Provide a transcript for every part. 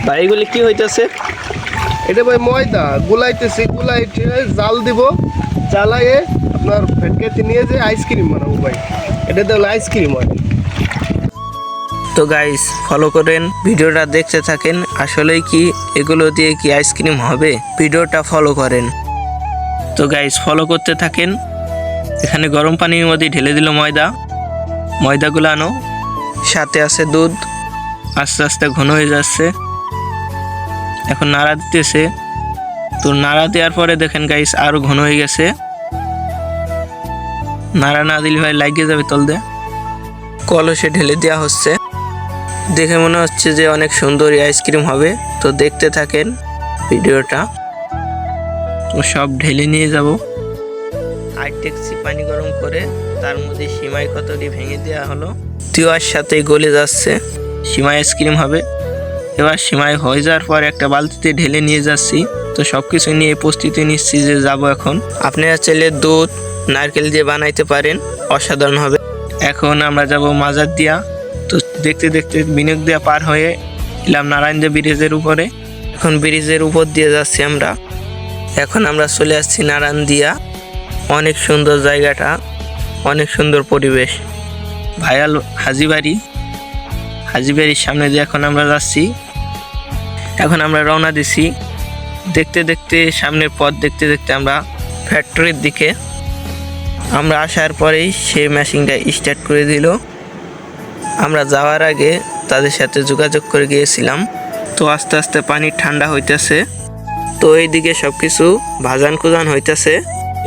ভাই এগুলি কি হইতেছে? এটা ভাই ময়দা গুলাইতেছি, গুলাইতে জাল দিব, জ্বালাইয়ে আপনার ফেটকেতে নিয়ে যে আইসক্রিম বানাবো ভাই। এটা তো আইসক্রিম হয়। তো গাইস ফলো করেন, ভিডিওটা দেখতে থাকেন। আসলেই কি এগুলো দিয়ে কি আইসক্রিম হবে? ভিডিওটা ফলো করেন। তো গাইস ফলো করতে থাকেন। এখানে গরম পানির মধ্যে ঢেলে দিল ময়দাগুলো আনো, সাথে আছে দুধ। আস্তে আস্তে ঘন হয়ে যাচ্ছে, এখন নাড়া দিতেছে। তো নাড়া দেওয়ার পরে দেখেন গাইস আরো ঘন হয়ে গেছে। নাড়া না দিলে ভাই লাগিয়ে যাবে তল দিয়ে। কলসে ঢেলে দেওয়া হচ্ছে, দেখে মনে হচ্ছে যে অনেক সুন্দর আইসক্রিম হবে। তো দেখতে থাকেন ভিডিওটা। তো সব ঢেলে নিয়ে যাব। আইটেক্সি পানি গরম করে তার মধ্যে সিমাই কতটি ভেঙে দেওয়া হলো, তিওয়ার সাথে গলে যাচ্ছে, সিমাই আইসক্রিম হবে। এবার সিমাই হয়ে যাওয়ার পর একটা বালতিতে ঢেলে নিয়ে যাচ্ছি। তো সব কিছু নিয়ে প্রস্তুতি নিচ্ছি যে যাব এখন। আপনারা চাইলে দুধ নারকেল দিয়ে বানাইতে পারেন, অসাধারণ হবে। এখন আমরা যাব মাজার দিয়া। তো দেখতে দেখতে বিনিয়োগ দিয়া পার হয়ে এলাম নারায়ণদেব ব্রিজের উপরে। এখন ব্রিজের উপর দিয়ে যাচ্ছি আমরা। এখন আমরা চলে আসছি নারায়ণ দিয়া। অনেক সুন্দর জায়গাটা, অনেক সুন্দর পরিবেশ। ভাইয়াল হাজিবাড়ির সামনে দিয়ে এখন আমরা যাচ্ছি। এখন আমরা রওনা দিছি। দেখতে দেখতে সামনের পথ দেখতে দেখতে আমরা ফ্যাক্টরির দিকে। আমরা আসার পরেই সে মেশিনটা স্টার্ট করে দিল। আমরা যাওয়ার আগে তাদের সাথে যোগাযোগ করে গিয়েছিলাম। তো আস্তে আস্তে পানি ঠান্ডা হইতেছে। তো এইদিকে সব কিছু ভাজান কুজান হইতেছে।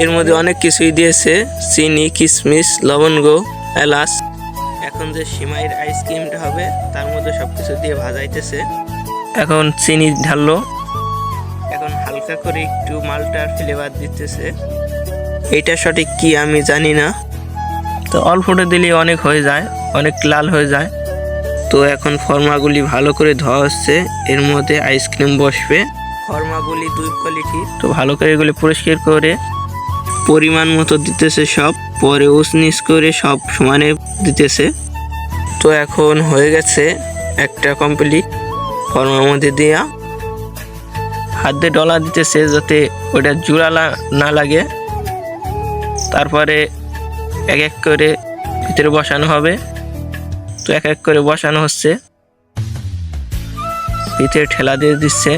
এর মধ্যে অনেক কিছুই দিয়েছে, চিনি, কিশমিশ, লবঙ্গ, এলাচ। এখন যে সিমাইয়ের আইসক্রিমটা হবে তার মধ্যে সব কিছু দিয়ে ভাজাইতেছে। এখন চিনি ঢাললো, এখন হালকা করে একটু মালটার ফ্লেভার দিতেছে। এটা সঠিক কি আমি জানি না। তো অল্পটা দিলে অনেক হয়ে যায়, অনেক লাল হয়ে যায়। তো এখন ফর্মাগুলি ভালো করে ধোয়া হচ্ছে, এর মধ্যে আইসক্রিম বসবে। ফর্মাগুলি 2 কোয়ালিটি। তো ভালো করে এগুলি পরিষ্কার করে পরিমাণ মতো দিতেছে সব, পরে উসনিস করে সব সমানে দিতেছে। তো এখন হয়ে গেছে একটা কমপ্লিট। ফর্মার মধ্যে দেওয়া হাত দিয়ে ডলা দিতেছে যাতে ওটা জোড়া না লাগে। তারপরে এক এক করে ভিতরে বসানো হবে। তো এক এক করে বসানো হচ্ছে, ভিতরে ঠেলা দিয়ে দিচ্ছে।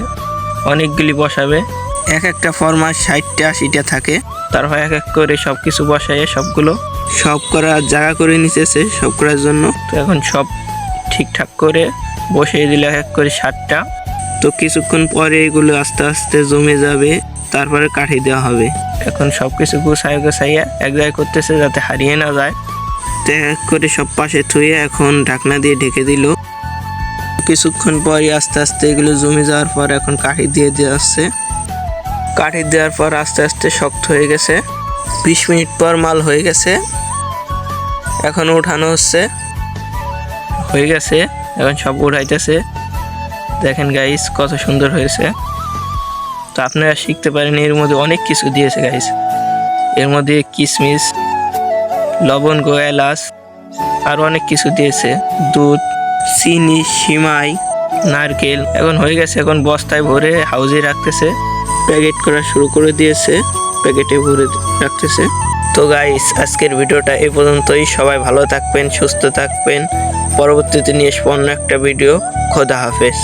অনেকগুলি বসাবে, এক একটা ফর্মার 60টা 80টা থাকে। তারপর এক এক করে সব কিছু বসায় সবগুলো সব করার জায়গা করে নিতেছে সব করার জন্য। তো এখন সব ঠিকঠাক করে বসিয়ে দিলে এক এক করে 60টা। তো কিছুক্ষণ পরে এগুলো আস্তে আস্তে জমে যাবে, তারপরে কাঠি দেওয়া হবে। এখন সব কিছু গোছাইয়া এক জায়গায় করতেছে যাতে হারিয়ে না যায়। তো এক করে সব পাশে থুয়ে এখন ঢাকনা দিয়ে ঢেকে দিল। কিছুক্ষণ পরই আস্তে আস্তে এগুলো জমে যাওয়ার পর এখন কাঠি দিয়ে দেওয়া হচ্ছে। কাঠি দেওয়ার পর আস্তে আস্তে শক্ত হয়ে গেছে। 20 মিনিট পর মাল হয়ে গেছে, এখন উঠানো হচ্ছে। হয়ে গেছে, এখন সব উঠাইতেছে। দেখেন গাইস কত সুন্দর হয়েছে। তো আপনারা শিখতে পারেন, এর মধ্যে অনেক কিছু দিয়েছে গাইস। এর মধ্যে কিশমিশ, লবঙ্গ, এলাচ আর অনেক কিছু দিয়েছে, দুধ, চিনি, সিমাই, নারকেল। এখন হয়ে গেছে, এখন বস্তায় ভরে হাউজে রাখতেছে। প্যাকেট করা শুরু করে দিয়েছে, প্যাকেটে ভরে রাখতেছে। তো গাইস আজকের ভিডিওটা এই পর্যন্তই। সবাই ভালো থাকবেন, সুস্থ থাকবেন। পরবর্তীতে নিয়ে আসবো অন্য একটা ভিডিও। খোদা হাফেজ।